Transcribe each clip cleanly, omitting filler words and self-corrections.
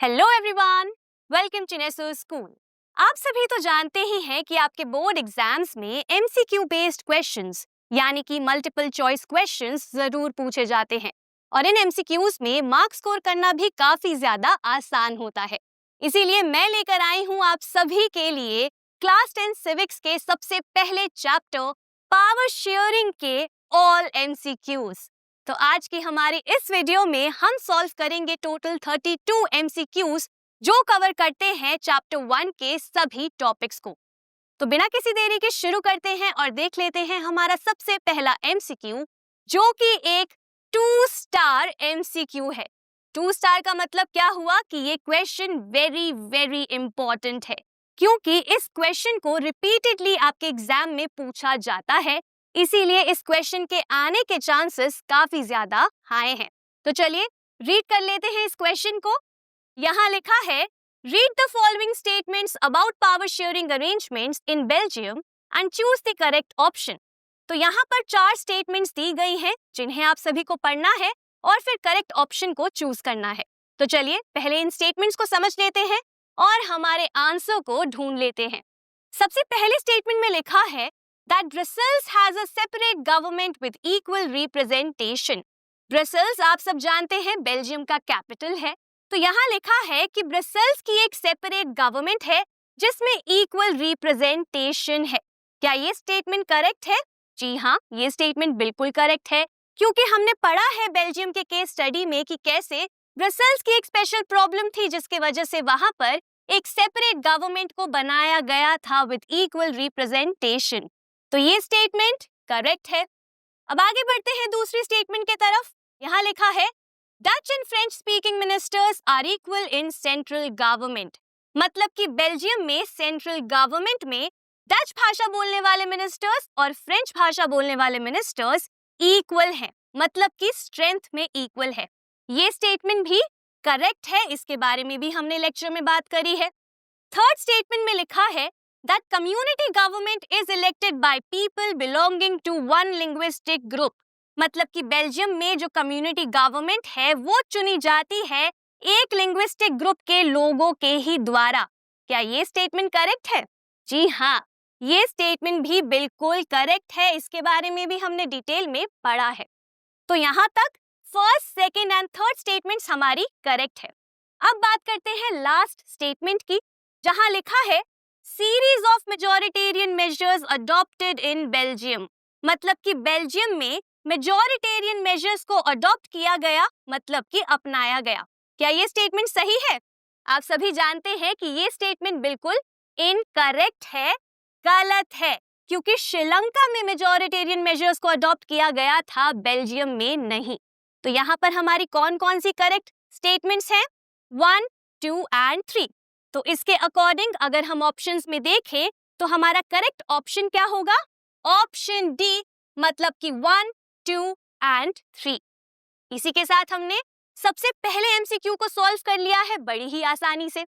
Hello everyone, welcome to Neso school. आप सभी तो जानते ही हैं कि आपके बोर्ड एग्जाम्स में एमसीक्यू बेस्ड क्वेश्चंस यानी कि मल्टीपल चॉइस क्वेश्चंस जरूर पूछे जाते हैं और इन एमसीक्यूज में मार्क्स स्कोर करना भी काफी ज्यादा आसान होता है। इसीलिए मैं लेकर आई हूं आप सभी के लिए क्लास 10 सिविक्स के सबसे पहले चैप्टर पावर शेयरिंग के ऑल एमसीक्यूज। तो आज की हमारी इस वीडियो में हम सॉल्व करेंगे टोटल 32 एमसीक्यूज जो कवर करते हैं चैप्टर 1 के सभी टॉपिक्स को। तो बिना किसी देरी के शुरू करते हैं और देख लेते हैं हमारा सबसे पहला एमसीक्यू जो कि एक 2 स्टार एमसीक्यू है। 2 स्टार का मतलब क्या हुआ कि ये क्वेश्चन वेरी वेरी इंपॉर्टेंट है क्योंकि इस क्वेश्चन को रिपीटेडली आपके एग्जाम में पूछा जाता है, इसीलिए इस क्वेश्चन के आने के चांसेस काफी ज्यादा हाई हैं। तो चलिए रीड कर लेते हैं इस क्वेश्चन को। यहाँ लिखा है, read the following statements about power sharing arrangements in Belgium and choose the correct option. तो यहाँ पर 4 स्टेटमेंट्स दी गई हैं जिन्हें आप सभी को पढ़ना है और फिर करेक्ट ऑप्शन को चूज करना है। तो चलिए पहले इन स्टेटमेंट्स को समझ लेते हैं और हमारे आंसर को ढूंढ लेते हैं। सबसे पहले स्टेटमेंट में लिखा है that Brussels has a separate government with equal representation। Brussels आप सब जानते हैं बेल्जियम का कैपिटल है। तो यहाँ लिखा है कि ब्रसेल्स की एक सेपरेट गवर्नमेंट है जिसमें इक्वल रिप्रेजेंटेशन है। क्या ये स्टेटमेंट करेक्ट है? जी हाँ, ये स्टेटमेंट बिल्कुल करेक्ट है क्योंकि हमने पढ़ा है बेल्जियम के केस स्टडी में कि कैसे ब्रसेल्स की एक स्पेशल प्रॉब्लम थी जिसके वजह से वहां पर एक सेपरेट गवर्नमेंट को बनाया गया था विद इक्वल रिप्रेजेंटेशन। तो ये स्टेटमेंट करेक्ट है। अब आगे बढ़ते हैं दूसरी स्टेटमेंट के तरफ। यहाँ लिखा है Dutch and French speaking ministers are equal in central government. मतलब कि बेल्जियम में सेंट्रल गवर्नमेंट में डच भाषा बोलने वाले मिनिस्टर्स और फ्रेंच भाषा बोलने वाले मिनिस्टर्स इक्वल हैं, मतलब कि स्ट्रेंथ में इक्वल है। ये स्टेटमेंट भी करेक्ट है, इसके बारे में भी हमने लेक्चर में बात करी है। थर्ड स्टेटमेंट में लिखा है that community government is elected by people belonging to one linguistic group। मतलब कि बेल्जियम में जो कम्युनिटी गवर्नमेंट है वो चुनी जाती है एक लिंग्विस्टिक ग्रुप के लोगों के ही द्वारा। क्या ये स्टेटमेंट करेक्ट है? जी हाँ, ये स्टेटमेंट भी बिल्कुल करेक्ट है, इसके बारे में भी हमने डिटेल में पढ़ा है। तो यहाँ तक first, second and third statements हमारी करेक्ट है। अब बात करते हैं लास्ट स्टेटमेंट की, जहां लिखा है series of majoritarian measures adopted in Belgium. मतलब कि बेल्जियम में मेजॉरिटेरियन मेजर्स को अडॉप्ट किया गया, मतलब कि अपनाया गया। क्या ये स्टेटमेंट सही है? आप सभी जानते हैं कि ये स्टेटमेंट बिल्कुल इनकरेक्ट है, गलत है, क्योंकि श्रीलंका में मेजॉरिटेरियन मेजर्स को अडॉप्ट किया गया था, बेल्जियम में नहीं। तो यहाँ पर हमारी कौन कौन सी करेक्ट स्टेटमेंट्स हैं? 1, 2 एंड 3। तो इसके अकॉर्डिंग अगर हम ऑप्शंस में देखें तो हमारा करेक्ट ऑप्शन क्या होगा? ऑप्शन डी, मतलब कि 1, 2 एंड 3। इसी के साथ हमने सबसे पहले एमसीक्यू को सॉल्व कर लिया है बड़ी ही आसानी से।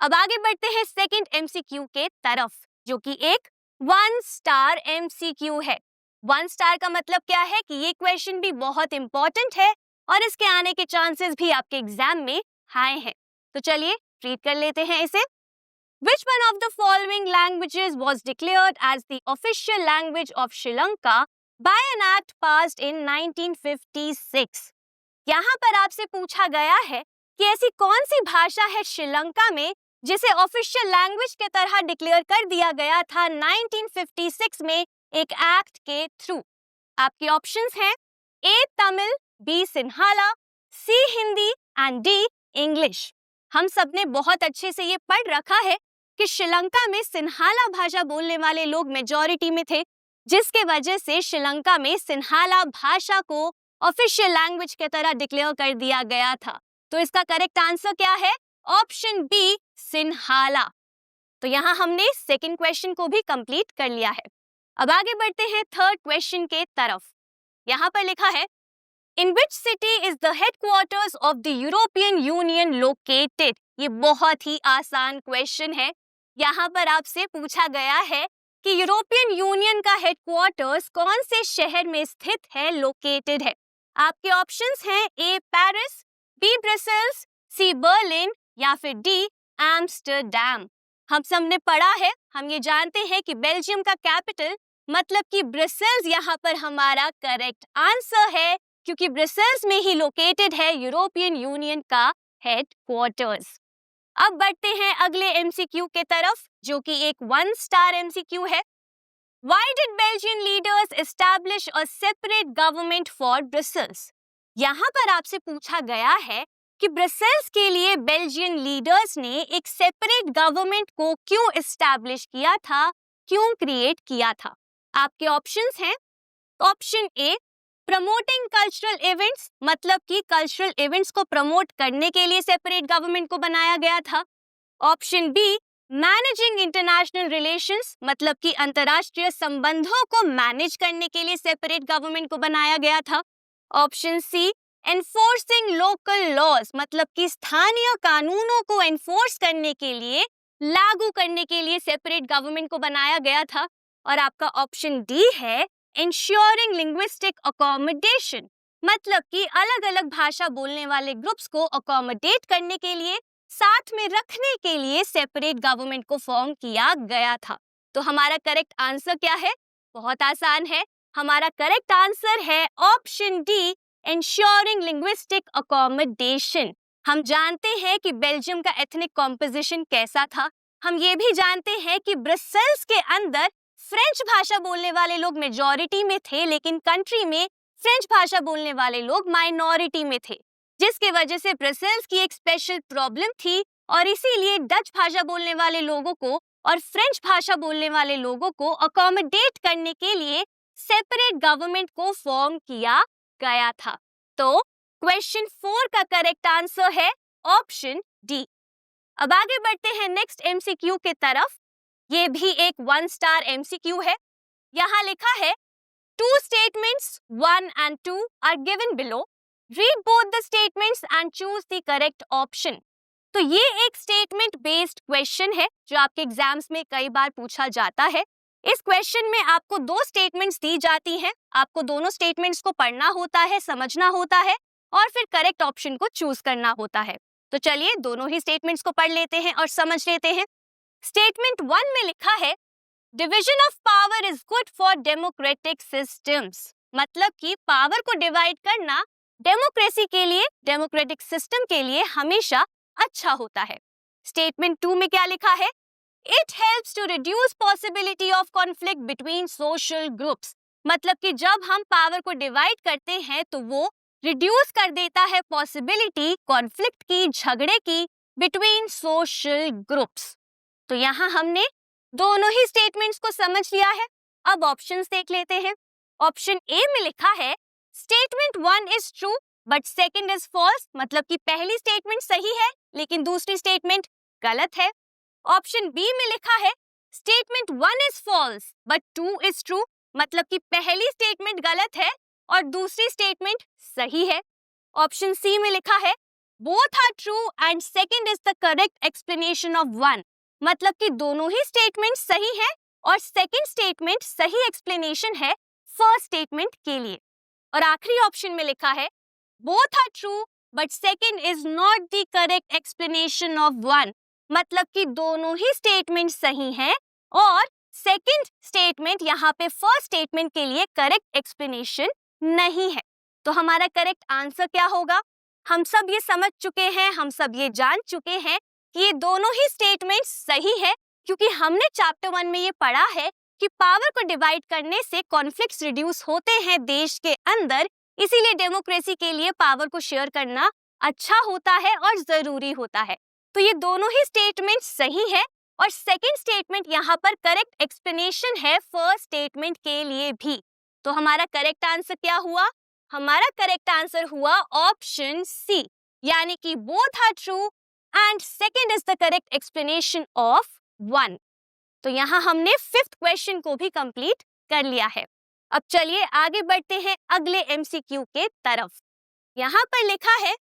अब आगे बढ़ते हैं सेकंड एमसीक्यू के तरफ, जो कि एक 1 स्टार एमसीक्यू है। 1 स्टार का मतलब क्या है कि ये क्वेश्चन भी बहुत इंपॉर्टेंट है और इसके आने के चांसेस भी आपके एग्जाम में हाई हैं। तो चलिए रीड कर लेते हैं इसे। Which one of the following languages was declared as the official language of Sri Lanka by an act passed in 1956? यहाँ पर आपसे पूछा गया है कि ऐसी कौन सी भाषा है श्रीलंका में जिसे ऑफिशियल लैंग्वेज के तरह डिक्लेयर कर दिया गया था 1956 में एक एक्ट के थ्रू। आपके ऑप्शंस हैं A Tamil, B Sinhala, C Hindi and D English. हम सबने बहुत अच्छे से ये पढ़ रखा है कि श्रीलंका में सिन्हाला भाषा बोलने वाले लोग मेजॉरिटी में थे, जिसके वजह से श्रीलंका में सिन्हाला भाषा को ऑफिशियल लैंग्वेज के तरह डिक्लेयर कर दिया गया था। तो इसका करेक्ट आंसर क्या है? Option B, Sinhala. तो यहाँ हमने सेकंड क्वेश्चन को भी कंप्लीट कर लिया है। अब आगे बढ़ते हैं थर्ड क्वेश्चन के तरफ। यहाँ पर लिखा है In which city is the headquarters of the European Union located? ये बहुत ही आसान क्वेश्चन है। यहाँ पर आपसे पूछा गया है कि यूरोपियन यूनियन का हेडक्वार्टर्स कौन से शहर में स्थित है, लोकेटेड है। आपके ऑप्शंस हैं ए पेरिस, बी ब्रसेल्स, सी बर्लिन या फिर डी एम्स्टरडैम? हम सब ने पढ़ा है, हम ये जानते हैं कि बेल्जियम का कैपिटल मतलब कि ब्रसेल्स यहाँ पर हमारा करेक्ट आंसर है, क्योंकि ब्रसेल्स में ही लोकेटेड है यूरोपियन यूनियन का हेडक्वार्टर्स। अब बढ़ते हैं अगले एमसीक्यू के तरफ, जो कि एक 1 स्टार एमसीक्यू है। Why did Belgian leaders establish a separate government for Brussels? यहाँ पर आपसे पूछा गया है कि ब्रसेल्स के लिए बेल्जियन लीडर्स ने एक सेपरेट गवर्नमेंट को क्यों एस्टैब्लिश किया था, क्यों क्रिएट किया था। आपके ऑप्शंस हैं। ऑप्शन ए, प्रमोटिंग कल्चरल इवेंट्स, मतलब कि कल्चरल इवेंट्स को प्रमोट करने के लिए सेपरेट गवर्नमेंट को बनाया गया था। Option B, managing international relations, मतलब कि अंतर्राष्ट्रीय संबंधों को मैनेज करने के लिए सेपरेट गवर्नमेंट को बनाया गया था। Option C, enforcing local laws, मतलब कि स्थानीय कानूनों को एनफोर्स करने के लिए, लागू करने के लिए सेपरेट गवर्नमेंट को बनाया गया था। और आपका ऑप्शन डी है इंश्योरिंग लिंग्विस्टिक अकोमोडेशन, मतलब कि अलग अलग भाषा बोलने वाले ग्रुप्स को अकोमोडेट करने के लिए, साथ में रखने के लिए सेपरेट गवर्नमेंट को फॉर्म किया गया था। तो हमारा करेक्ट आंसर क्या है? बहुत आसान है, हमारा करेक्ट आंसर है option D, ensuring linguistic accommodation. हम जानते हैं कि बेल्जियम का एथनिक कॉम्पोजिशन कैसा था। हम ये भी जानते हैं कि ब्रसेल्स के अंदर फ्रेंच भाषा बोलने वाले लोग मेजॉरिटी में थे, लेकिन कंट्री में फ्रेंच भाषा बोलने वाले लोग माइनॉरिटी में थे, जिसकी वजह से ब्रसेल्स की एक स्पेशल प्रॉब्लम थी और इसीलिए डच भाषा बोलने वाले लोगों को और फ्रेंच भाषा बोलने वाले लोगों को अकोमोडेट करने के लिए सेपरेट गवर्नमेंट को फॉर्म किया गया था। तो क्वेश्चन 4 का करेक्ट आंसर है ऑप्शन डी। अब आगे बढ़ते हैं नेक्स्ट एमसीक्यू के तरफ। ये भी एक 1 स्टार एमसीक्यू है। यहाँ लिखा है, two statements 1 and 2 are given below. Read both the statements and choose the correct option. तो ये एक स्टेटमेंट बेस्ड क्वेश्चन है जो आपके एग्जाम्स में कई बार पूछा जाता है। इस क्वेश्चन में आपको 2 स्टेटमेंट्स दी जाती हैं। आपको दोनों स्टेटमेंट्स को पढ़ना होता है, समझना होता है और फिर करेक्ट ऑप्शन को चूज करना होता है। तो चलिए दोनों ही स्टेटमेंट्स को पढ़ लेते हैं और समझ लेते हैं। स्टेटमेंट 1 में लिखा है, division of power is good for democratic systems, मतलब कि पावर को डिवाइड करना डेमोक्रेसी के लिए, डेमोक्रेटिक सिस्टम के लिए हमेशा अच्छा होता है। स्टेटमेंट 2 में क्या लिखा है, it helps to reduce possibility of conflict between social groups, मतलब कि जब हम पावर को डिवाइड करते हैं तो वो रिड्यूस कर देता है पॉसिबिलिटी कॉन्फ्लिक्ट की, झगड़े की बिटवीन सोशल ग्रुप्स। तो यहाँ हमने दोनों ही स्टेटमेंट्स को समझ लिया है। अब ऑप्शंस देख लेते हैं। ऑप्शन ए में लिखा है, statement 1 is true but second is false, मतलब कि पहली स्टेटमेंट सही है लेकिन दूसरी स्टेटमेंट गलत है। ऑप्शन बी में लिखा है, statement 1 is false but 2 is true, मतलब कि पहली स्टेटमेंट गलत है और दूसरी स्टेटमेंट सही है। ऑप्शन सी में लिखा है, both are true and second is the correct explanation of 1, मतलब कि दोनों ही स्टेटमेंट सही है और सेकंड स्टेटमेंट सही एक्सप्लेनेशन है फर्स्ट स्टेटमेंट के लिए। और आखिरी ऑप्शन में लिखा है, both are true but second is not the correct explanation of 1, मतलब कि दोनों ही स्टेटमेंट सही हैं और सेकंड स्टेटमेंट यहाँ पे फर्स्ट स्टेटमेंट के लिए करेक्ट एक्सप्लेनेशन नहीं है। तो हमारा करेक्ट आंसर क्या होगा? हम सब ये समझ चुके हैं, हम सब ये जान चुके हैं कि ये दोनों ही स्टेटमेंट्स सही है, क्योंकि हमने चैप्टर 1 में ये पढ़ा है कि पावर को डिवाइड करने से कॉन्फ्लिक्ट्स रिड्यूस होते हैं देश के अंदर, इसीलिए डेमोक्रेसी के लिए पावर को शेयर करना अच्छा होता है और जरूरी होता है। तो ये दोनों ही स्टेटमेंट सही है और सेकंड स्टेटमेंट यहाँ पर करेक्ट एक्सप्लेनेशन है फर्स्ट स्टेटमेंट के लिए भी। तो हमारा करेक्ट आंसर क्या हुआ? हमारा करेक्ट आंसर हुआ ऑप्शन सी, यानी कि both are true and second is the correct explanation of 1। तो यहाँ हमने 5th क्वेश्चन को भी कंप्लीट कर लिया है। अब चलिए आगे बढ़ते हैं अगले एमसीक्यू के तरफ। यहाँ पर लिखा है,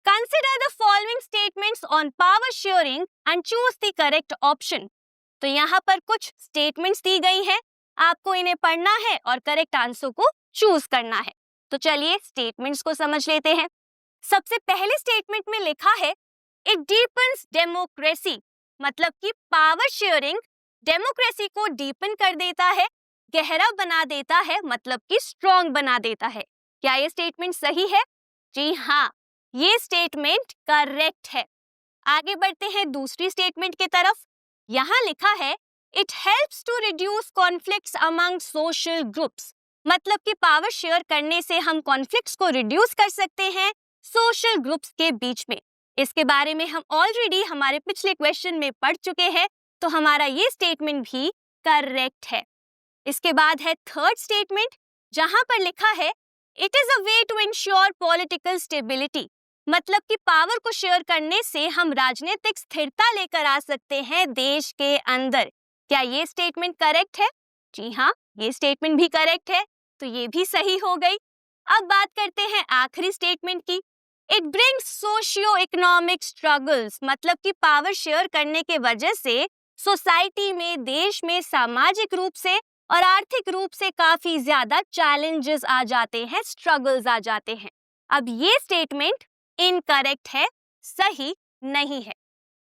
consider the following statements on power sharing and choose the correct option. तो यहाँ पर कुछ स्टेटमेंट्स दी गई हैं, आपको इन्हें पढ़ना है और करेक्ट आंसर को चूज करना है। तो चलिए स्टेटमेंट्स को समझ लेते हैं। सबसे पहले स्टेटमेंट में लिखा है, इट डीपन्स डेमोक्रेसी, मतलब कि पावर शेयरिंग डेमोक्रेसी को डीपन कर देता है, गहरा बना देता है, मतलब कि स्ट्रॉन्ग बना देता है। क्या ये स्टेटमेंट सही है? जी हाँ, ये स्टेटमेंट करेक्ट है। आगे बढ़ते हैं दूसरी स्टेटमेंट की तरफ। यहाँ लिखा है it helps to reduce conflicts among social groups, मतलब कि पावर शेयर करने से हम कॉन्फ्लिक्ट्स को रिड्यूस कर सकते हैं सोशल ग्रुप्स के बीच में। इसके बारे में हम ऑलरेडी हमारे पिछले क्वेश्चन में पढ़ चुके हैं, तो हमारा ये स्टेटमेंट भी करेक्ट है। इसके बाद है थर्ड स्टेटमेंट, जहां पर लिखा है it is a way to ensure political stability, मतलब कि पावर को शेयर करने से हम राजनीतिक स्थिरता लेकर आ सकते हैं देश के अंदर। क्या ये स्टेटमेंट करेक्ट है? जी हाँ, ये स्टेटमेंट भी करेक्ट है, तो ये भी सही हो गई। अब बात करते हैं आखिरी स्टेटमेंट की। It brings socio economic struggles, मतलब कि पावर शेयर करने के वजह से सोसाइटी में, देश में सामाजिक रूप से और आर्थिक रूप से काफी ज्यादा चैलेंजेस आ जाते हैं, स्ट्रगल्स आ जाते हैं। अब ये स्टेटमेंट इनकरेक्ट है, सही नहीं है।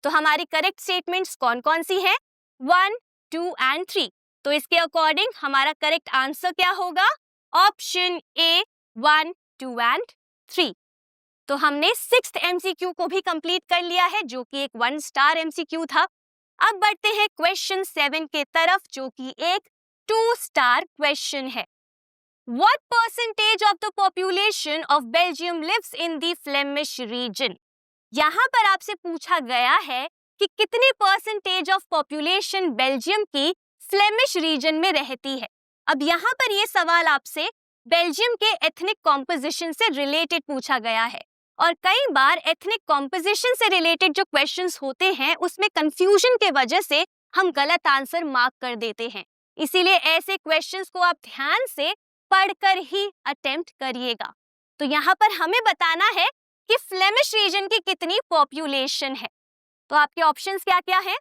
तो हमारी करेक्ट स्टेटमेंट्स कौन कौन सी हैं? 1, 2 एंड 3। तो इसके अकॉर्डिंग हमारा करेक्ट आंसर क्या होगा? Option A 1, 2 and 3। तो हमने 6th MCQ को भी कंप्लीट कर लिया है, जो कि एक 1 स्टार MCQ था। अब बढ़ते हैं क्वेश्चन 7 के तरफ, जो कि एक 2 स्टार क्वेश्चन है। What percentage of the population of Belgium lives in the Flemish region? यहाँ पर आपसे पूछा गया है कि कितनी परसेंटेज ऑफ पॉपुलेशन बेल्जियम की फ्लेमिश रीजन में रहती है। अब यहाँ पर ये सवाल आपसे बेल्जियम के एथनिक कॉम्पोजिशन से रिलेटेड पूछा गया है, और कई बार एथनिक कॉम्पोजिशन से रिलेटेड जो क्वेश्चंस होते हैं उसमें कंफ्यूजन के वजह से हम गलत आंसर मार्क कर देते हैं। इसीलिए ऐसे क्वेश्चंस को आप ध्यान से पढ़कर ही अटेम्प्ट करिएगा। तो यहाँ पर हमें बताना है कि फ्लेमिश रीजन की कितनी पॉपुलेशन है। तो आपके ऑप्शंस क्या क्या हैं?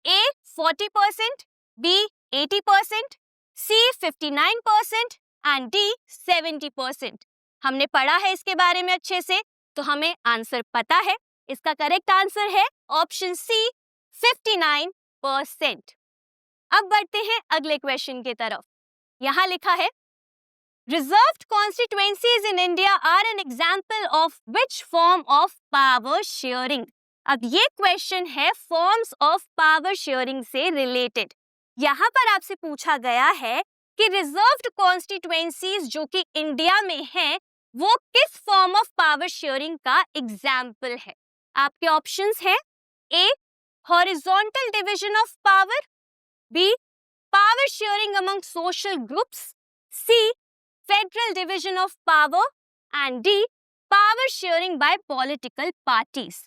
ए 40%, बी 80%, सी 59% एंड डी 70%। हमने पढ़ा है इसके बारे में अच्छे से, तो हमें आंसर पता है। इसका करेक्ट आंसर है ऑप्शन सी 59%। अब बढ़ते हैं अगले क्वेश्चन की तरफ। यहाँ लिखा है Reserved constituencies in India are an example of which form of power sharing? अब ये क्वेश्चन है फॉर्म्स ऑफ पावर शेयरिंग से रिलेटेड। यहाँ पर आपसे पूछा गया है कि रिजर्व्ड कॉन्स्टिट्यूएंसीज जो कि इंडिया में है, वो किस फॉर्म ऑफ पावर शेयरिंग का एग्जाम्पल है। आपके ऑप्शंस हैं A horizontal division of power, B power sharing among social groups, C federal division of power and D power sharing by political parties.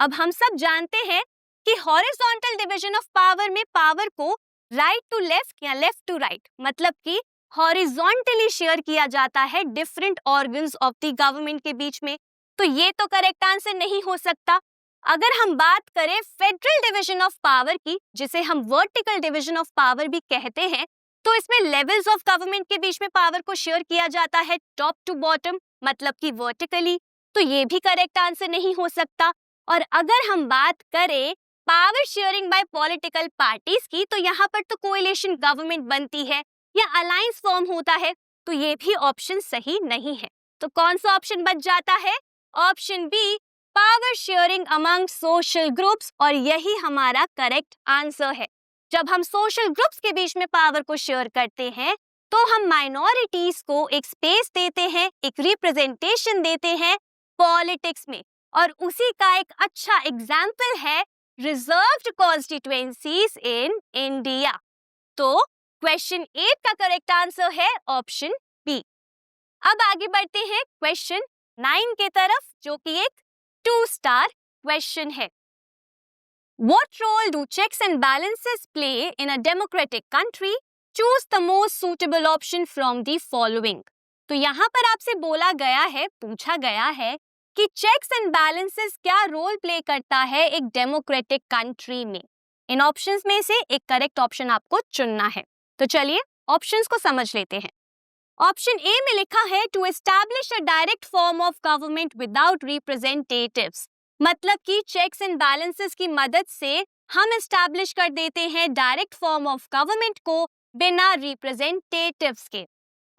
अब हम सब जानते हैं कि हॉरिजॉन्टल डिवीजन ऑफ पावर में पावर को राइट टू लेफ्ट या left to right, मतलब कि हॉरिजॉन्टली शेयर किया जाता है different organs of the government के बीच में। तो ये तो करेक्ट आंसर नहीं हो सकता। अगर हम बात करें फेडरल डिवीजन ऑफ पावर की, जिसे हम वर्टिकल डिवीजन ऑफ पावर भी कहते हैं, तो इसमें लेवल्स ऑफ गवर्नमेंट के बीच में पावर को शेयर किया जाता है टॉप टू बॉटम, मतलब कि वर्टिकली। तो ये भी करेक्ट आंसर नहीं हो सकता। और अगर हम बात करें power sharing by political parties की, तो यहाँ पर तो कोएलिशन गवर्नमेंट बनती है या अलायंस फॉर्म होता है, तो ये भी ऑप्शन सही नहीं है। तो कौन सा ऑप्शन बच जाता है? Option B power sharing among social groups, और यही हमारा करेक्ट आंसर है। जब हम सोशल ग्रुप्स के बीच में पावर को शेयर करते हैं, तो हम माइनॉरिटीज को एक स्पेस देते हैं, एक रिप्रेजेंटेशन देते हैं पॉलिटिक्स में, और उसी का एक अच्छा एग्जाम्पल है रिजर्व्ड कॉन्स्टिट्यूएंसीज इन इंडिया। तो क्वेश्चन 8 का करेक्ट आंसर है ऑप्शन बी। अब आगे बढ़ते हैं क्वेश्चन 9 के तरफ, जो कि एक 2 स्टार क्वेश्चन है। What role do checks and balances play in a democratic country? Choose the most suitable option from the following. तो यहाँ पर आपसे बोला गया है, पूछा गया है कि चेक्स एंड बैलेंसेस क्या रोल प्ले करता है एक डेमोक्रेटिक कंट्री में। इन ऑप्शंस में से एक करेक्ट ऑप्शन आपको चुनना है। तो चलिए ऑप्शंस को समझ लेते हैं। ऑप्शन ए में लिखा है to establish a direct form of government without representatives, मतलब कि चेक्स एंड बैलेंसेस की मदद से हम एस्टैब्लिश कर देते हैं डायरेक्ट फॉर्म ऑफ गवर्नमेंट को बिना रिप्रेजेंटेटिव्स के।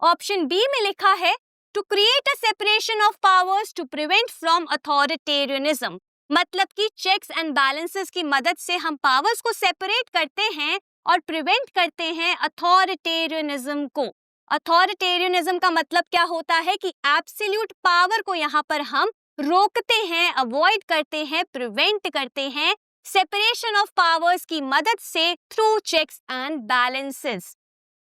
ऑप्शन बी में लिखा है to create a separation of powers to prevent from authoritarianism. मतलब कि चेक्स एंड बैलेंसेस की मदद से हम पावर्स को सेपरेट करते हैं और प्रिवेंट करते हैं अथॉरिटेरियनिज्म को। अथॉरिटेरियनिज्म का मतलब क्या होता है कि एब्सोल्यूट पावर को यहाँ पर हम रोकते हैं, अवॉइड करते हैं, प्रिवेंट करते हैं सेपरेशन ऑफ पावर्स की मदद से through checks and balances.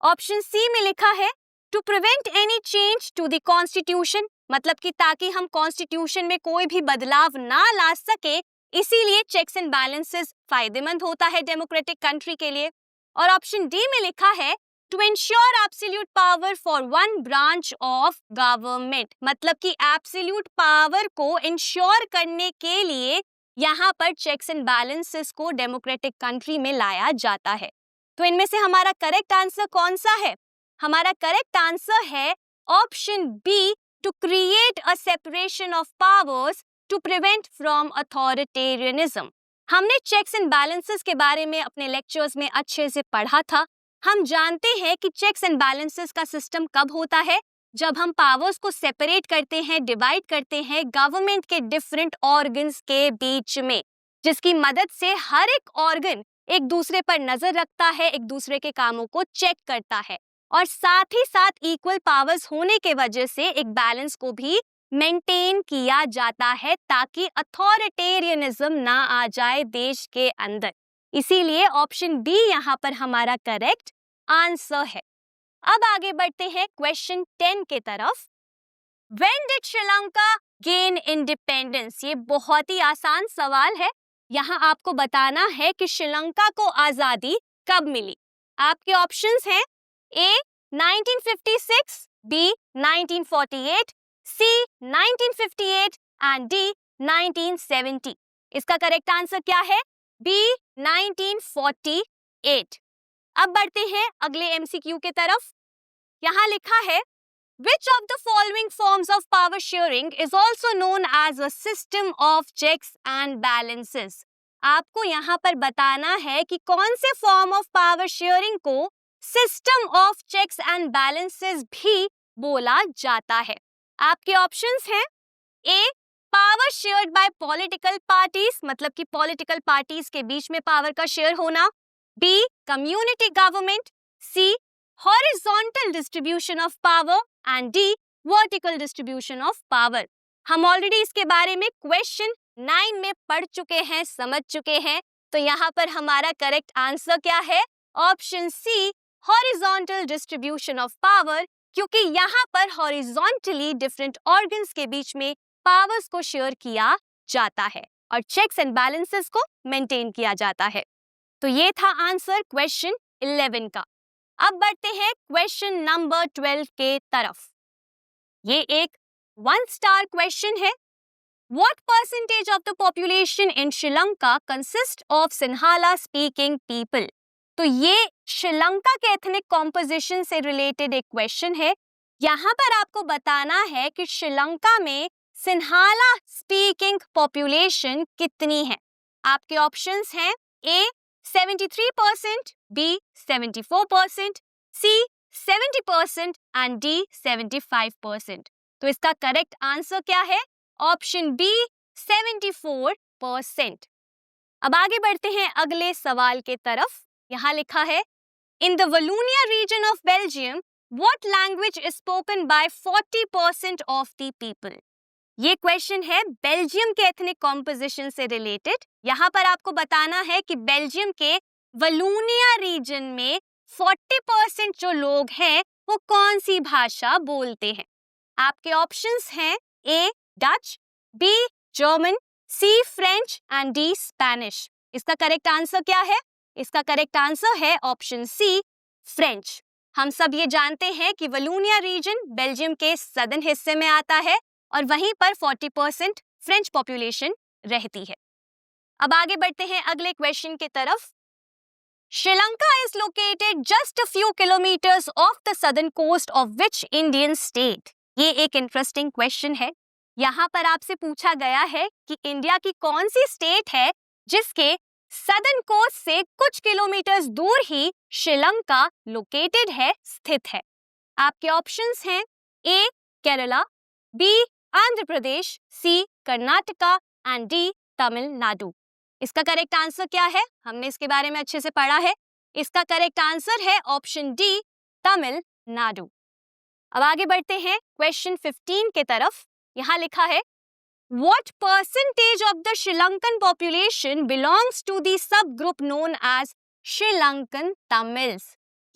Option C में लिखा है to prevent any change to the constitution. मतलब कि ताकि हम कॉन्स्टिट्यूशन में कोई भी बदलाव ना ला सके, इसीलिए चेक्स एंड बैलेंसेस फायदेमंद होता है डेमोक्रेटिक कंट्री के लिए। और ऑप्शन डी में लिखा है to ensure absolute power for one branch of government. मतलब कि एब्सोल्यूट पावर को इंश्योर करने के लिए यहाँ पर चेक्स एंड बैलेंसेस को डेमोक्रेटिक कंट्री में लाया जाता है। तो इनमें से हमारा करेक्ट आंसर कौन सा है? हमारा करेक्ट आंसर है option B, to create a separation of powers to prevent from authoritarianism. हमने चेक्स एंड बैलेंसेस के बारे में अपने लेक्चर्स में अच्छे से पढ़ा था। हम जानते हैं कि चेक्स एंड बैलेंसेस का सिस्टम कब होता है? जब हम पावर्स को सेपरेट करते हैं, डिवाइड करते हैं गवर्नमेंट के डिफरेंट ऑर्गन्स के बीच में, जिसकी मदद से हर एक ऑर्गन एक दूसरे पर नजर रखता है, एक दूसरे के कामों को चेक करता है और साथ ही साथ इक्वल पावर्स होने के वजह से एक बैलेंस को भी मेंटेन किया जाता है ताकि अथॉरिटेरियनिज्म ना आ जाए देश के अंदर। इसीलिए ऑप्शन बी यहाँ पर हमारा करेक्ट आंसर है। अब आगे बढ़ते हैं क्वेश्चन 10 के तरफ। When did Sri Lanka gain independence? ये बहुत ही आसान सवाल है। यहाँ आपको बताना है कि श्रीलंका को आजादी कब मिली। आपके ऑप्शंस हैं ए 1956, बी 1948, सी 1958 एंड डी 1970। इसका करेक्ट आंसर क्या है? बी 1948। अब बढ़ते हैं अगले एमसीक्यू के तरफ। यहाँ लिखा है Which of the following forms of power sharing is also known as a system of checks and balances? आपको यहाँ पर बताना है कि कौन से फॉर्म ऑफ पावर शेयरिंग को system of checks and balances भी बोला जाता है। आपके ऑप्शंस हैं A power shared by political parties, मतलब कि पॉलिटिकल पार्टीज के बीच में पावर का शेयर होना, B community government, C horizontal distribution of power and D vertical distribution of power. हम ऑलरेडी इसके बारे में क्वेश्चन 9 में पढ़ चुके हैं, समझ चुके हैं। तो यहाँ पर हमारा करेक्ट आंसर क्या है? Option C horizontal distribution of power, क्योंकि यहाँ पर हॉरिजॉन्टली डिफरेंट ऑर्गन्स के बीच में पावर्स को शेयर किया जाता है और चेक्स एंड बैलेंसेस को मेंटेन किया जाता है। तो ये था आंसर क्वेश्चन 11 का। अब बढ़ते हैं क्वेश्चन नंबर 12 के तरफ। ये एक 1 स्टार क्वेश्चन है। What percentage of the population in Sri Lanka consist of Sinhala speaking people? तो ये श्रीलंका के एथनिक कॉम्पोजिशन से रिलेटेड एक क्वेश्चन है। यहाँ पर आपको बताना है कि श्रीलंका में सिन्हाला स्पीकिंग पॉपुलेशन कितनी है। आपके ऑप्शंस हैं A 73%, B 74%, C 70% and D 75%। तो इसका करेक्ट आंसर क्या है? Option B 74%। अब आगे बढ़ते हैं अगले सवाल के तरफ। यहाँ लिखा है in the Wallonia region of Belgium what language is spoken by 40% of the people. ये क्वेश्चन है बेल्जियम के एथनिक कॉम्पोजिशन से रिलेटेड। यहाँ पर आपको बताना है कि बेल्जियम के वलोनिया रीजन में 40% जो लोग हैं वो कौन सी भाषा बोलते हैं। आपके ऑप्शंस हैं A Dutch, B German, C French and D Spanish. इसका करेक्ट आंसर क्या है? इसका करेक्ट आंसर है ऑप्शन सी फ्रेंच। हम सब ये जानते हैं कि वलोनिया रीजन बेल्जियम के सदर्न हिस्से में आता है और वहीं पर 40% फ्रेंच पॉपुलेशन रहती है। अब आगे बढ़ते हैं अगले क्वेश्चन की तरफ। Sri Lanka is located just a few kilometres off the southern coast of which Indian state. ये एक इंटरेस्टिंग क्वेश्चन है। यहाँ पर आपसे पूछा गया है कि इंडिया की कौन सी स्टेट है जिसके सदर्न कोस्ट से कुछ किलोमीटर्स दूर ही श्रीलंका लोकेटेड है, स्थित है। आपके ऑप्शंस हैं A Kerala, B Andhra Pradesh, C Karnataka and D Tamil Nadu. इसका करेक्ट आंसर क्या है? हमने इसके बारे में अच्छे से पढ़ा है। इसका करेक्ट आंसर है ऑप्शन डी तमिलनाडु। अब आगे बढ़ते हैं क्वेश्चन 15 के तरफ। यहाँ लिखा है What percentage of the Sri Lankan population belongs to the subgroup known as Sri Lankan Tamils?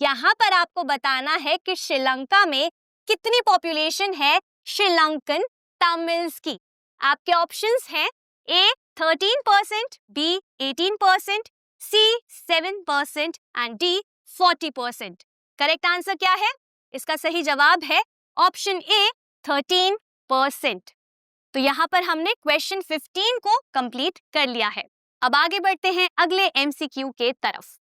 यहाँ पर आपको बताना है कि श्रीलंका में कितनी पॉपुलेशन है श्रीलंकन तमिल्स की। आपके ऑप्शंस हैं A 13%, B 18%, C 7% and D 40%। Correct answer क्या है? इसका सही जवाब है ऑप्शन ए 13%। तो यहाँ पर हमने क्वेश्चन 15 को कंप्लीट कर लिया है। अब आगे बढ़ते हैं अगले एमसीक्यू के तरफ।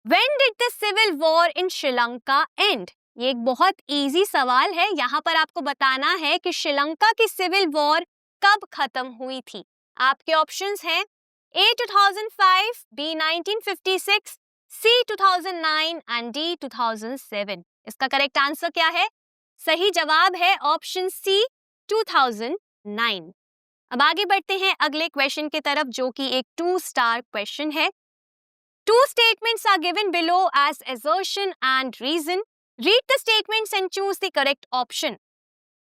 When did the civil war in Sri Lanka end? ये एक बहुत इजी सवाल है। यहाँ पर आपको बताना है कि श्रीलंका की सिविल वॉर कब खत्म हुई थी। आपके ऑप्शंस हैं ए 2005, बी 1956, सी 2009 एंड डी 2007। इसका करेक्ट आंसर क्या है? सही जवाब है ऑप्शन सी 2009। अब आगे बढ़ते हैं अगले क्वेश्चन की तरफ, जो कि एक 2 स्टार क्वेश्चन है। Two statements are given below as assertion and reason. Read the statements and choose the correct option.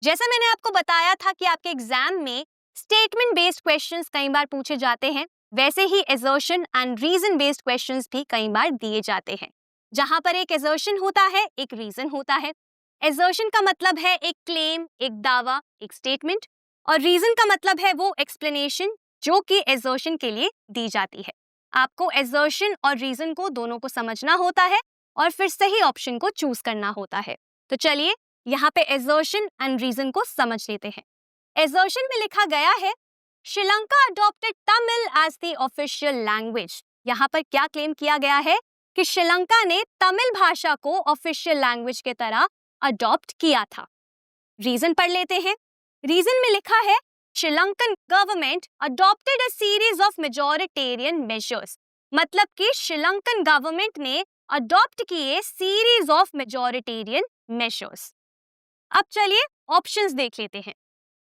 जैसा मैंने आपको बताया था कि आपके एग्जाम में स्टेटमेंट बेस्ड क्वेश्चंस कई बार पूछे जाते हैं, वैसे ही assertion and reason based questions भी कई बार दिए जाते हैं। जहां पर एक assertion होता है, एक reason होता है। assertion का मतलब है एक क्लेम, एक दावा, एक स्टेटमेंट, और reason का मतलब है वो explanation जो कि assertion के लिए दी जाती है। आपको assertion और reason को दोनों को समझना होता है और फिर सही ऑप्शन को चूज करना होता है। तो चलिए यहाँ पे assertion and reason को समझ लेते हैं। assertion में लिखा गया है Sri Lanka adopted Tamil as the official language। यहाँ पर क्या क्लेम किया गया है कि श्रीलंका ने तमिल भाषा को ऑफिशियल लैंग्वेज के तरह अडॉप्ट किया था। रीजन पढ़ लेते हैं। रीजन में लिखा है Sri Lankan government adopted a series of majoritarian measures. मतलब कि श्रीलंकन गवर्नमेंट ने अडॉप्ट किए सीरीज ऑफ मेजॉरिटेरियन मेजर्स। अब चलिए ऑप्शंस देख लेते हैं।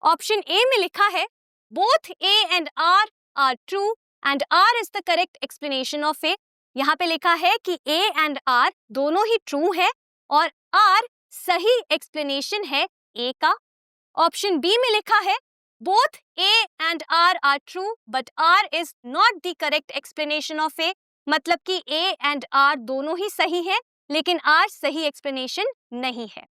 ऑप्शन ए में लिखा है both A and R true and R is the correct explanation of A. यहाँ पे लिखा है कि ए एंड आर दोनों ही ट्रू है और आर सही एक्सप्लेनेशन है ए का। ऑप्शन बी में लिखा है both A and R are true but R is not the correct explanation of A। मतलब कि A and R दोनों ही सही है लेकिन R सही explanation नहीं है।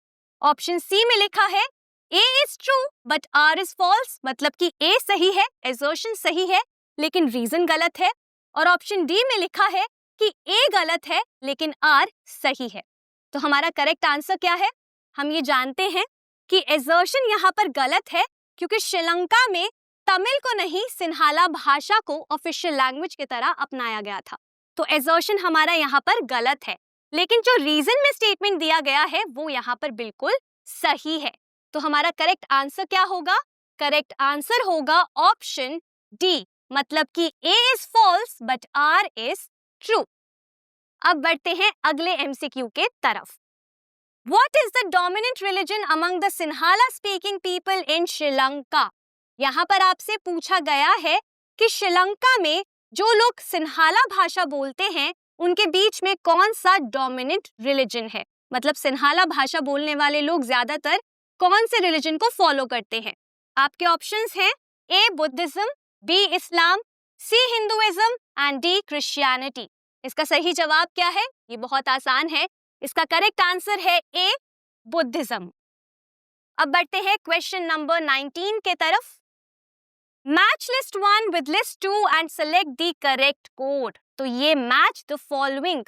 ऑप्शन C में लिखा है A is true but R is false। मतलब कि A सही है, assertion सही है, लेकिन reason गलत है। और ऑप्शन D में लिखा है कि A गलत है लेकिन R सही है। तो हमारा करेक्ट आंसर क्या है? हम ये जानते हैं कि assertion यहाँ पर गलत है क्योंकि श्रीलंका में तमिल को नहीं सिन्हाला भाषा को ऑफिशियल लैंग्वेज की तरह अपनाया गया था। तो assertion हमारा यहाँ पर गलत है, लेकिन जो रीजन में स्टेटमेंट दिया गया है वो यहाँ पर बिल्कुल सही है। तो हमारा करेक्ट आंसर क्या होगा? करेक्ट आंसर होगा ऑप्शन डी, मतलब कि A is false but R is true. अब बढ़ते हैं अगले एमसीक्यू के तरफ। What is the dominant religion among the Sinhala speaking people in Sri Lanka? यहाँ पर आपसे पूछा गया है कि श्रीलंका में जो लोग सिन्हाला भाषा बोलते हैं उनके बीच में कौन सा डोमिनेंट रिलीजन है। मतलब सिन्हाला भाषा बोलने वाले लोग ज्यादातर कौन से रिलीजन को फॉलो करते हैं। आपके ऑप्शंस हैं A Buddhism, B Islam, C Hinduism and D Christianity. इसका सही जवाब क्या है? ये बहुत आसान है। इसका करेक्ट आंसर है ए बुद्धिज्म। अब बढ़ते हैं क्वेश्चन नंबर 19 के तरफ। Match list 1 with list 2 and select the correct code. तो ये मैच द फॉलोइंग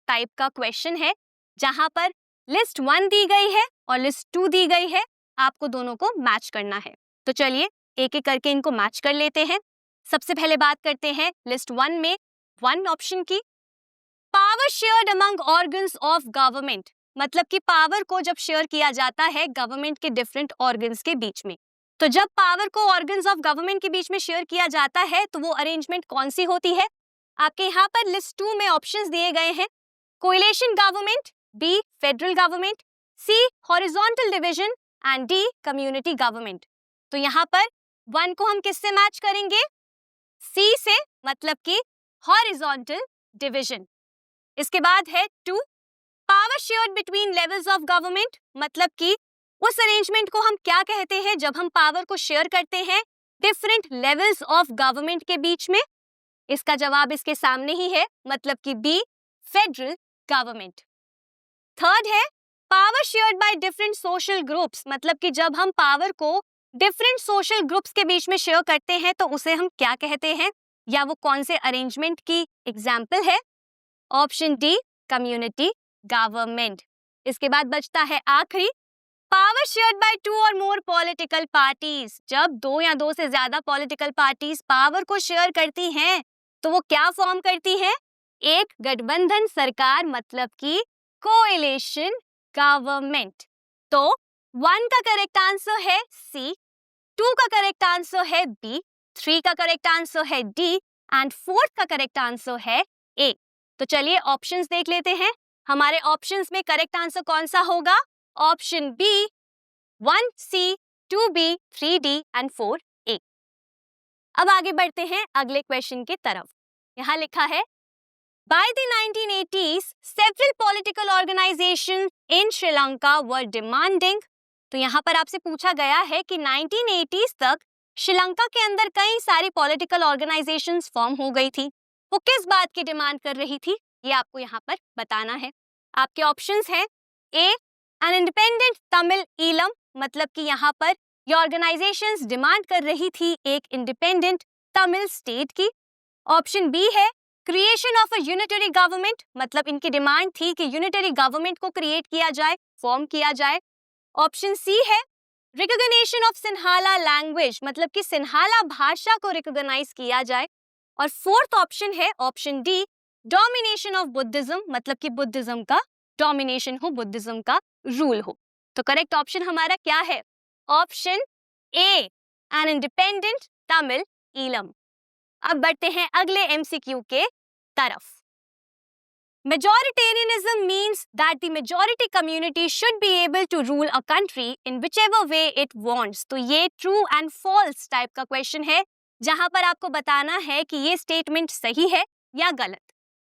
टाइप का क्वेश्चन है जहां पर लिस्ट 1 दी गई है और लिस्ट 2 दी गई है। आपको दोनों को मैच करना है। तो चलिए एक एक करके इनको मैच कर लेते हैं। सबसे पहले बात करते हैं लिस्ट 1 में 1 ऑप्शन की। Power shared among organs of government. मतलब कि पावर को जब शेयर किया जाता है गवर्नमेंट के डिफरेंट ऑर्गन्स के बीच में। तो जब पावर को ऑर्गन्स ऑफ गवर्नमेंट के बीच में शेयर किया जाता है तो वो अरेंजमेंट कौन सी होती है? आपके यहाँ पर लिस्ट 2 में ऑप्शंस दिए गए हैं। Coalition government, B federal government, C horizontal division and D community government. तो यहाँ पर 1 को हम किससे मैच करेंगे? सी से, मतलब कि हॉरिजॉन्टल डिवीजन। इसके बाद है 2 power shared between levels of government, मतलब कि उस अरेंजमेंट को हम क्या कहते हैं जब हम पावर को शेयर करते हैं डिफरेंट लेवल्स ऑफ गवर्नमेंट के बीच में? इसका जवाब इसके सामने ही है, मतलब कि बी फेडरल गवर्नमेंट। थर्ड है power shared by different social groups, मतलब कि जब हम पावर को डिफरेंट सोशल ग्रुप्स के बीच में शेयर करते हैं तो उसे हम क्या कहते हैं, या वो कौन से अरेंजमेंट की एग्जाम्पल है? Option D community government. इसके बाद बचता है आखिरी पावर शेयर्ड बाय 2 और मोर पॉलिटिकल पार्टीज। जब 2 या 2 से ज्यादा पॉलिटिकल पार्टीज पावर को शेयर करती हैं तो वो क्या फॉर्म करती हैं? एक गठबंधन सरकार, मतलब कि कोएलिशन गवर्नमेंट। तो 1 का करेक्ट आंसर है सी, 2 का करेक्ट आंसर है बी, 3 का करेक्ट आंसर है डी एंड 4 का करेक्ट आंसर है ए। तो चलिए ऑप्शंस देख लेते हैं। हमारे ऑप्शंस में करेक्ट आंसर कौन सा होगा? Option B 1C, 2B, 3D and 4A। अब आगे बढ़ते हैं अगले क्वेश्चन की तरफ। यहाँ लिखा है By the 1980s, several political organizations in Sri Lanka were demanding। तो यहाँ पर आपसे पूछा गया है कि 1980s तक श्रीलंका के अंदर कई सारी पॉलिटिकल ऑर्गेनाइजेशंस फॉर्म हो गई थी। वो किस बात की डिमांड कर रही थी, ये आपको यहाँ पर बताना है। आपके ऑप्शंस हैं A an independent Tamil Eelam, मतलब कि यहाँ पर ये ऑर्गेनाइजेशंस डिमांड कर रही थी एक इंडिपेंडेंट तमिल स्टेट की। ऑप्शन बी है creation of a unitary government, मतलब इनकी डिमांड थी कि यूनिटरी गवर्नमेंट को क्रिएट किया जाए, फॉर्म किया जाए। ऑप्शन सी है रिकॉग्निशन ऑफ सिन्हाला लैंग्वेज, मतलब कि सिन्हाला भाषा को रिकॉग्नाइज किया जाए। और फोर्थ ऑप्शन है option D domination of Buddhism, मतलब कि बुद्धिज्म का डोमिनेशन हो, बुद्धिज्म का रूल हो। तो करेक्ट ऑप्शन हमारा क्या है? Option A an independent Tamil Eelam. अब बढ़ते हैं अगले एमसीक्यू के तरफ। Majoritarianism means that the majority community should be able to rule a country in whichever way it wants। तो ये true and false टाइप का क्वेश्चन है, जहां पर आपको बताना है कि ये स्टेटमेंट सही है या गलत।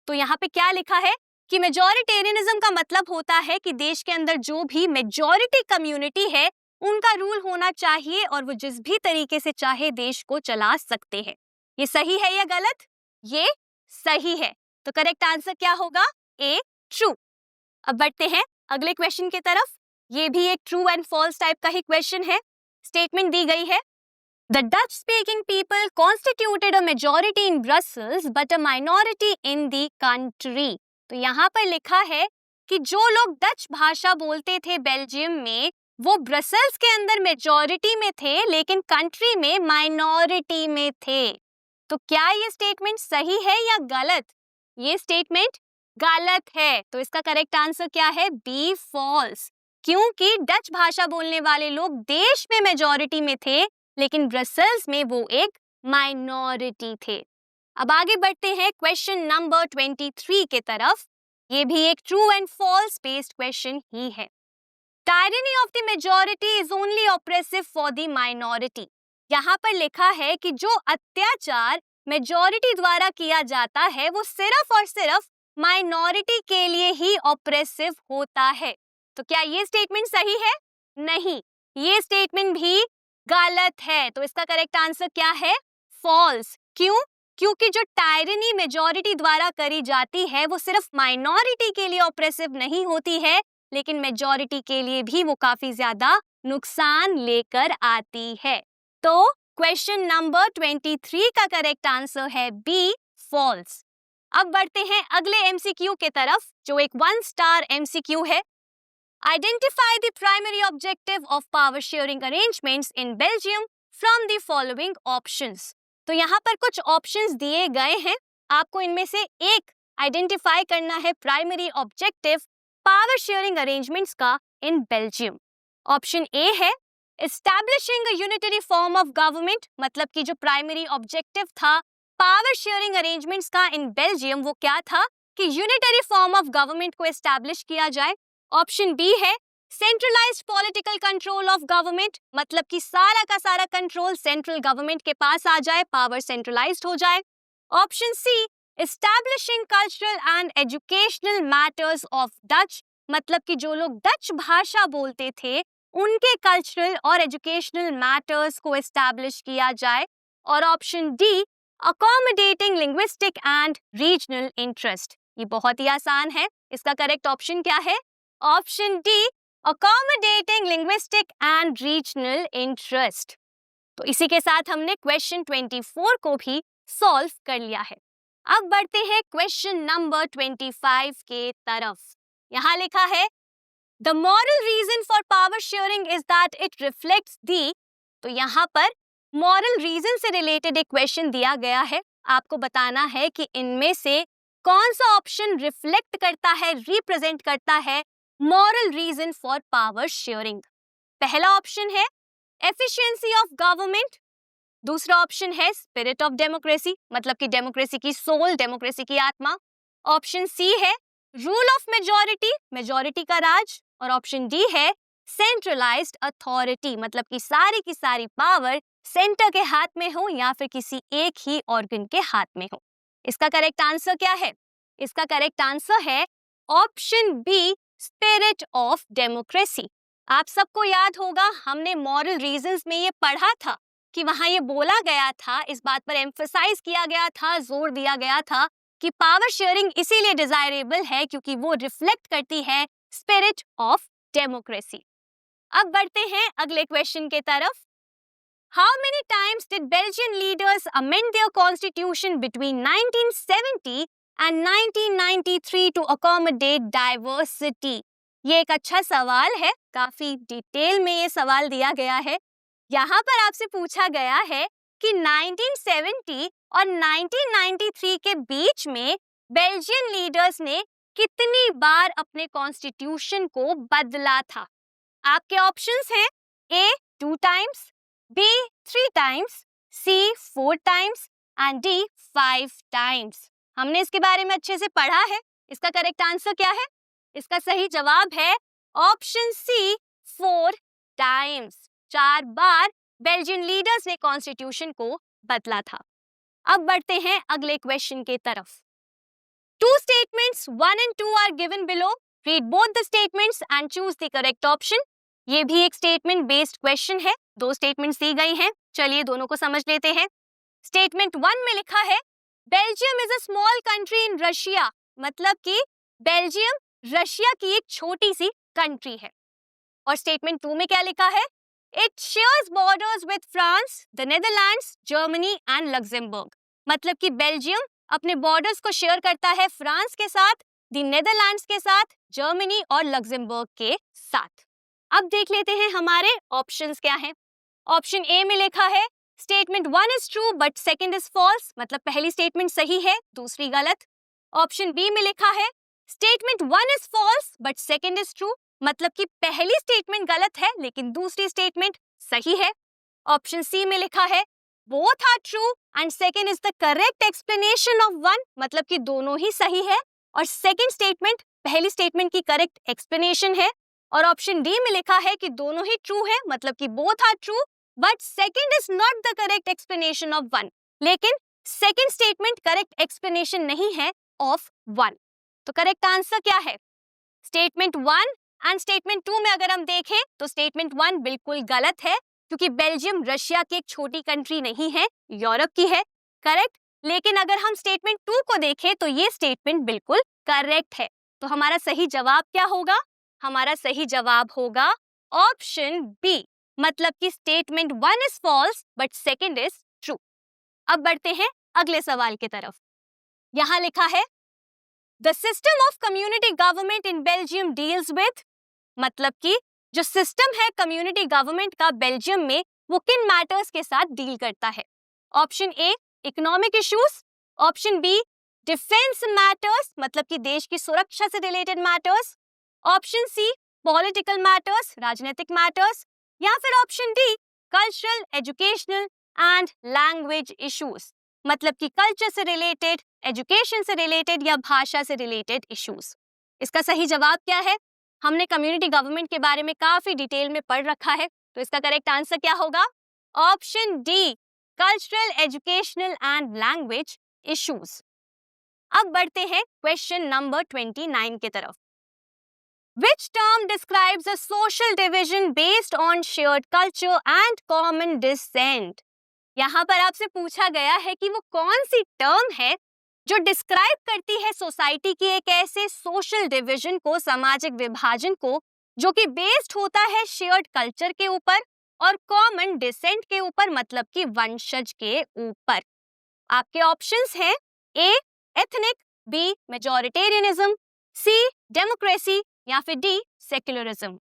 तो यहाँ पे क्या लिखा है कि मेजॉरिटेरियनिज्म का मतलब होता है कि देश के अंदर जो भी मेजॉरिटी कम्युनिटी है उनका रूल होना चाहिए और वो जिस भी तरीके से चाहे देश को चला सकते हैं। ये सही है या गलत? ये सही है। तो करेक्ट आंसर क्या होगा? ए ट्रू। अब बढ़ते हैं अगले क्वेश्चन की तरफ। ये भी एक ट्रू एंड फॉल्स टाइप का ही क्वेश्चन है। स्टेटमेंट दी गई है the Dutch speaking people constituted a majority in Brussels but a minority in the country. तो यहाँ पर लिखा है कि जो लोग डच भाषा बोलते थे बेल्जियम में, वो ब्रसल्स के अंदर मेजॉरिटी में थे लेकिन कंट्री में माइनॉरिटी में थे। तो क्या ये स्टेटमेंट सही है या गलत? ये स्टेटमेंट गलत है। तो इसका करेक्ट आंसर क्या है? B false. क्योंकि डच भाषा बोलने वाले लोग देश में मेजॉरिटी में थे लेकिन ब्रसल्स में वो एक माइनॉरिटी थे। अब आगे बढ़ते हैं क्वेश्चन नंबर 23 के तरफ। ये भी एक true and false based question ही है। Tyranny of the majority is only oppressive for the minority. यहाँ पर लिखा है कि जो अत्याचार मेजॉरिटी द्वारा किया जाता है वो सिर्फ और सिर्फ माइनॉरिटी के लिए ही ऑप्रेसिव होता है। तो क्या ये स्टेटमेंट सही है? नहीं, ये स्टेटमेंट भी गलत है। तो इसका करेक्ट आंसर क्या है? फॉल्स। क्यों? क्योंकि जो टायरनी मेजॉरिटी द्वारा करी जाती है वो सिर्फ माइनॉरिटी के लिए ऑप्रेसिव नहीं होती है, लेकिन मेजॉरिटी के लिए भी वो काफी ज्यादा नुकसान लेकर आती है। तो क्वेश्चन नंबर 23 का करेक्ट आंसर है बी फॉल्स। अब बढ़ते हैं अगले एमसीक्यू के तरफ, जो एक 1 स्टार एमसीक्यू है। Identify the primary objective of power sharing arrangements in Belgium from the following options. तो यहाँ पर कुछ ऑप्शंस दिए गए हैं, आपको इनमें से एक आइडेंटिफाई करना है primary objective power sharing arrangements का इन बेल्जियम। ऑप्शन ए है establishing a unitary form of government, मतलब कि जो प्राइमरी ऑब्जेक्टिव था पावर शेयरिंग अरेंजमेंट्स का इन बेल्जियम वो क्या था कि यूनिटरी फॉर्म ऑफ गवर्नमेंट को एस्टैब्लिश किया जाए। ऑप्शन बी है centralised political control of government, मतलब कि सारा का सारा कंट्रोल सेंट्रल गवर्नमेंट के पास आ जाए, पावर सेंट्रलाइज्ड हो जाए। Option C establishing cultural and educational matters of Dutch, मतलब कि जो लोग डच भाषा बोलते थे उनके कल्चरल और एजुकेशनल मैटर्स को एस्टैब्लिश किया जाए। और option D accommodating linguistic and regional interest. ये बहुत ही आसान है, इसका करेक्ट ऑप्शन क्या है? Option D accommodating linguistic and regional interest. तो इसी के साथ हमने क्वेश्चन 24 को भी सॉल्व कर लिया है। अब बढ़ते हैं क्वेश्चन नंबर 25 के तरफ। यहाँ लिखा है The moral reason for power sharing is that it reflects the, तो यहाँ पर moral reason से related एक question दिया गया है। आपको बताना है कि इनमें से कौन सा ऑप्शन रिफ्लेक्ट करता है, रिप्रेजेंट करता है moral reason for power sharing। पहला ऑप्शन है efficiency of government, दूसरा ऑप्शन है spirit of democracy, मतलब कि डेमोक्रेसी की सोल, डेमोक्रेसी की आत्मा। ऑप्शन सी है रूल ऑफ मेजॉरिटी, मेजॉरिटी का राज। और ऑप्शन डी है सेंट्रलाइज्ड अथॉरिटी, मतलब कि सारी की सारी पावर सेंटर के हाथ में हो या फिर किसी एक ही ऑर्गन के हाथ में हो। इसका करेक्ट आंसर क्या है? इसका करेक्ट आंसर है option B spirit of democracy. आप सबको याद होगा हमने मॉरल रीजंस में ये पढ़ा था कि वहां ये बोला गया था, इस बात पर एम्फसाइज किया गया था, जोर दिया गया था कि पावर शेयरिंग इसीलिए डिजायरेबल है क्योंकि वो रिफ्लेक्ट करती है स्पिरिट ऑफ डेमोक्रेसी। अब बढ़ते हैं अगले क्वेश्चन के तरफ। How many times did Belgian leaders amend their constitution between 1970 and 1993 to accommodate diversity? ये एक अच्छा सवाल है, काफी डिटेल में ये सवाल दिया गया है। यहाँ पर आपसे पूछा गया है कि 1970 और 1993 के बीच में बेल्जियन लीडर्स ने कितनी बार अपने कॉन्स्टिट्यूशन को बदला था। आपके ऑप्शंस हैं A 2 times, B 3 times, C 4 times and D 5 times. हमने इसके बारे में अच्छे से पढ़ा है। इसका करेक्ट आंसर क्या है? इसका सही जवाब है ऑप्शन सी 4 टाइम्स। 4 बार बेल्जियन लीडर्स ने कॉन्स्टिट्यूशन को बदला था। अब बढ़ते हैं अगले क्वेश्चन के तरफ। Two statements 1 and 2 are given below. Read both the statements and choose the correct option. ये भी एक स्टेटमेंट बेस्ड क्वेश्चन है, 2 स्टेटमेंट्स दी गई हैं, चलिए दोनों को समझ लेते हैं। स्टेटमेंट 1 में लिखा है Belgium is a small country in Russia, मतलब कि बेल्जियम रशिया की एक छोटी सी कंट्री है। और स्टेटमेंट 2 में क्या लिखा है? It shares borders with France, the Netherlands, Germany and Luxembourg, मतलब कि बेल्जियम अपने बॉर्डर्स को शेयर करता है फ्रांस के साथ, द नेदरलैंड्स के साथ, जर्मनी और लग्जमबर्ग के साथ। अब देख लेते हैं हमारे ऑप्शंस क्या हैं। ऑप्शन ए में लिखा है statement 1 is true but second is false, मतलब पहली स्टेटमेंट सही है, दूसरी गलत। ऑप्शन बी में लिखा है statement 1 is false but second is true, मतलब कि पहली स्टेटमेंट गलत है लेकिन दूसरी स्टेटमेंट सही है। ऑप्शन सी में लिखा है both are true and second is the correct explanation of one, मतलब कि दोनों ही सही है और सेकंड स्टेटमेंट पहली स्टेटमेंट की करेक्ट एक्सप्लेनेशन है। और ऑप्शन डी में लिखा है कि दोनों ही ट्रू है, मतलब कि both are true but second is not the correct explanation of one, लेकिन सेकंड स्टेटमेंट करेक्ट एक्सप्लेनेशन नहीं है ऑफ वन। तो करेक्ट आंसर क्या है? स्टेटमेंट 1 एंड स्टेटमेंट 2 में अगर हम देखें तो स्टेटमेंट 1 बिल्कुल गलत है क्योंकि बेल्जियम रशिया की एक छोटी कंट्री नहीं है, यूरोप की है, करेक्ट। लेकिन अगर हम स्टेटमेंट 2 को देखें तो ये स्टेटमेंट बिल्कुल करेक्ट है। तो हमारा सही जवाब क्या होगा? हमारा सही जवाब होगा ऑप्शन बी, मतलब कि statement 1 is false but second is true. अब बढ़ते हैं अगले सवाल की तरफ। यहाँ लिखा है the system of community government in Belgium deals with, मतलब कि जो सिस्टम है कम्युनिटी गवर्नमेंट का बेल्जियम में वो किन मैटर्स के साथ डील करता है? Option A economic issues, option B defence matters, मतलब कि देश की सुरक्षा से related matters, option C political matters, राजनीतिक मैटर्स, या फिर option D cultural, educational and language issues, मतलब कि कल्चर से रिलेटेड, एजुकेशन से रिलेटेड या भाषा से रिलेटेड इश्यूज। इसका सही जवाब क्या है? हमने कम्युनिटी गवर्नमेंट के बारे में काफी डिटेल में पढ़ रखा है, तो इसका करेक्ट आंसर क्या होगा? Option D cultural, educational and language issues. अब बढ़ते हैं क्वेश्चन नंबर 29 की तरफ। Which term describes a social division based on shared culture and common descent? यहाँ पर आपसे पूछा गया है कि वो कौन सी टर्म है जो डिस्क्राइब करती है सोसाइटी की एक ऐसे सोशल डिवीजन को, सामाजिक विभाजन को, जो कि बेस्ड होता है शेयर्ड कल्चर के ऊपर और कॉमन डिसेंट के ऊपर, मतलब कि वंशज के ऊपर। आपके ऑप्शंस हैं ए एथनिक, बी मेजॉरिटेरियनिज्म, सी डेमोक्रेसी या फिर डी सेक्युलरिज्म।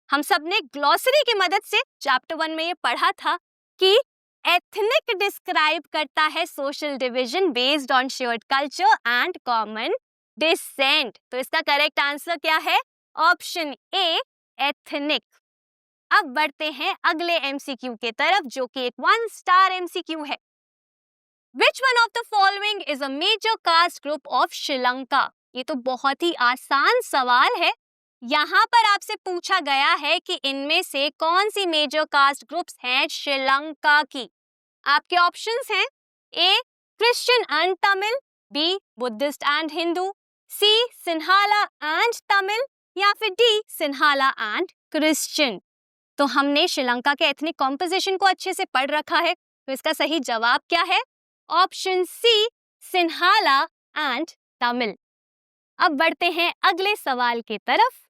हम सब ने ग्लॉसरी की मदद से चैप्टर 1 में ये पढ़ा था कि एथनिक डिस्क्राइब करता है social division based on shared culture and common descent. तो इसका करेक्ट आंसर क्या है? Option A ethnic. अब बढ़ते हैं अगले एमसीक्यू के तरफ, जो कि एक 1 स्टार एमसीक्यू है। Which one of the following is a major caste group of Sri Lanka? ये तो बहुत ही आसान सवाल है। यहाँ पर आपसे पूछा गया है कि इनमें से कौन सी मेजर कास्ट ग्रुप्स हैं श्रीलंका की। आपके ऑप्शंस हैं A Christian and Tamil, B Buddhist and Hindu, C Sinhala and Tamil या फिर डी सिन्हाला एंड क्रिश्चियन। तो हमने श्रीलंका के एथनिक कॉम्पोजिशन को अच्छे से पढ़ रखा है, तो इसका सही जवाब क्या है? Option C Sinhala and Tamil. अब बढ़ते हैं अगले सवाल की तरफ।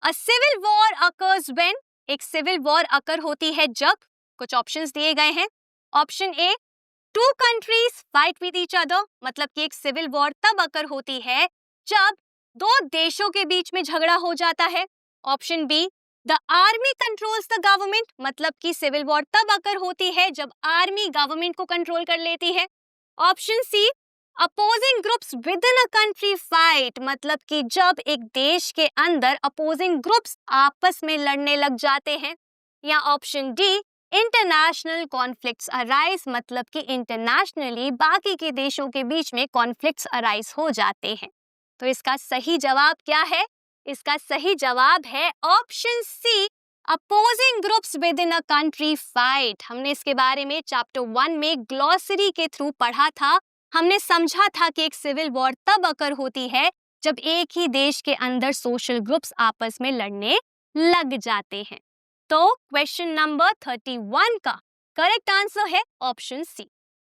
A civil war occurs when, एक सिविल वॉर अकर होती है जब, कुछ ऑप्शंस दिए गए हैं। Option A two countries fight with each other, मतलब कि एक सिविल वॉर तब अकर होती है जब दो देशों के बीच में झगड़ा हो जाता है। Option be the army controls the government, मतलब कि सिविल वॉर तब अकर होती है जब आर्मी गवर्नमेंट को कंट्रोल कर लेती है। Option C opposing groups within a country fight, मतलब कि जब एक देश के अंदर अपोजिंग ग्रुप्स आपस में लड़ने लग जाते हैं। या option D international conflicts arise, मतलब कि इंटरनेशनली बाकी के देशों के बीच में कॉन्फ्लिक्ट्स अराइज हो जाते हैं। तो इसका सही जवाब क्या है? इसका सही जवाब है option C opposing groups within a country fight. हमने इसके बारे में चैप्टर 1 में ग्लॉसरी के थ्रू पढ़ा था। हमने समझा था कि एक सिविल वॉर तब अकर होती है जब एक ही देश के अंदर सोशल ग्रुप्स आपस में लड़ने लग जाते हैं। तो क्वेश्चन नंबर 31 का करेक्ट आंसर है ऑप्शन सी।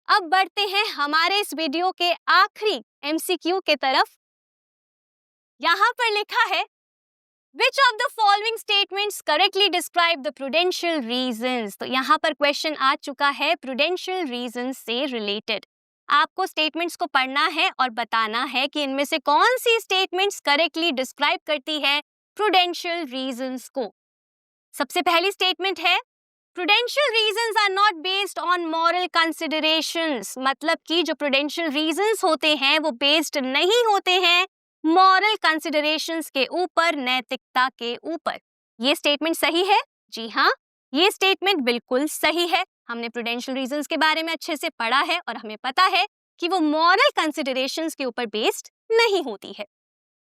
अब बढ़ते हैं हमारे इस वीडियो के आखिरी एमसीक्यू के तरफ। यहाँ पर लिखा है Which of the following statements correctly describe the prudential reasons? तो यहाँ पर क्वेश्चन आ चुका है prudential reasons से रिलेटेड। आपको स्टेटमेंट्स को पढ़ना है और बताना है कि इनमें से कौन सी स्टेटमेंट्स करेक्टली डिस्क्राइब करती है prudential reasons को। सबसे पहली स्टेटमेंट है prudential reasons are not based on moral considerations, मतलब कि जो prudential reasons होते हैं वो बेस्ड नहीं होते हैं मॉरल कंसिडरेशंस के ऊपर, नैतिकता के ऊपर। ये स्टेटमेंट सही है? जी हाँ, ये स्टेटमेंट बिल्कुल सही है। हमने प्रूडेंशियल रीजंस के बारे में अच्छे से पढ़ा है और हमें पता है कि वो मॉरल कंसिडरेशंस के ऊपर बेस्ड नहीं होती है।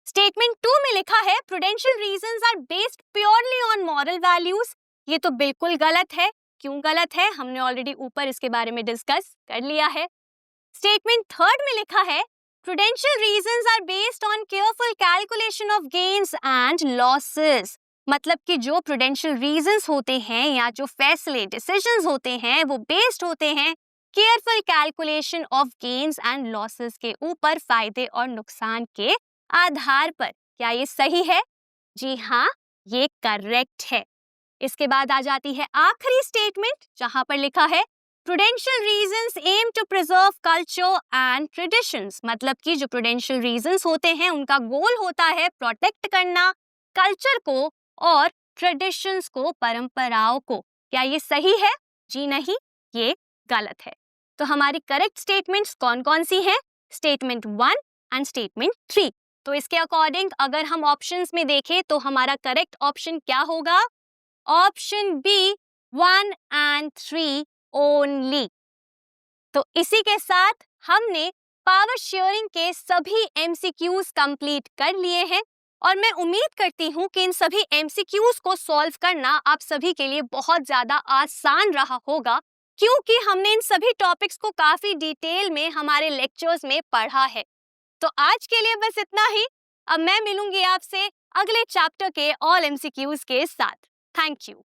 स्टेटमेंट 2 में लिखा है prudential reasons are based purely on moral values. ये तो बिल्कुल गलत है। क्यों गलत है? हमने ऑलरेडी ऊपर इसके बारे में डिस्कस कर लिया है। स्टेटमेंट 3 में लिखा है Prudential reasons are based on careful calculation of gains and losses, मतलब कि जो prudential reasons होते हैं या जो फैसले decisions होते हैं वो based होते हैं careful calculation of gains and losses के ऊपर, फायदे और नुकसान के आधार पर। क्या ये सही है? जी हाँ, ये करेक्ट है। इसके बाद आ जाती है आखिरी स्टेटमेंट जहां पर लिखा है Prudential reasons aim to preserve culture and traditions, मतलब कि जो prudential reasons होते हैं उनका गोल होता है प्रोटेक्ट करना कल्चर को और ट्रेडिशंस को, परंपराओं को। क्या ये सही है? जी नहीं, ये गलत है। तो हमारी करेक्ट स्टेटमेंट्स कौन कौन सी हैं? Statement 1 and statement 3। तो इसके अकॉर्डिंग अगर हम ऑप्शंस में देखें तो हमारा करेक्ट ऑप्शन क्या होगा? Option B 1 and 3 only. तो इसी के साथ हमने पावर शेयरिंग के सभी एमसीक्यूज कंप्लीट कर लिए हैं और मैं उम्मीद करती हूँ कि इन सभी एमसीक्यूज को सॉल्व करना आप सभी के लिए बहुत ज्यादा आसान रहा होगा, क्योंकि हमने इन सभी टॉपिक्स को काफी डिटेल में हमारे लेक्चर्स में पढ़ा है। तो आज के लिए बस इतना ही। अब मैं मिलूंगी आपसे अगले चैप्टर के ऑल एमसीक्यूज के साथ। Thank you.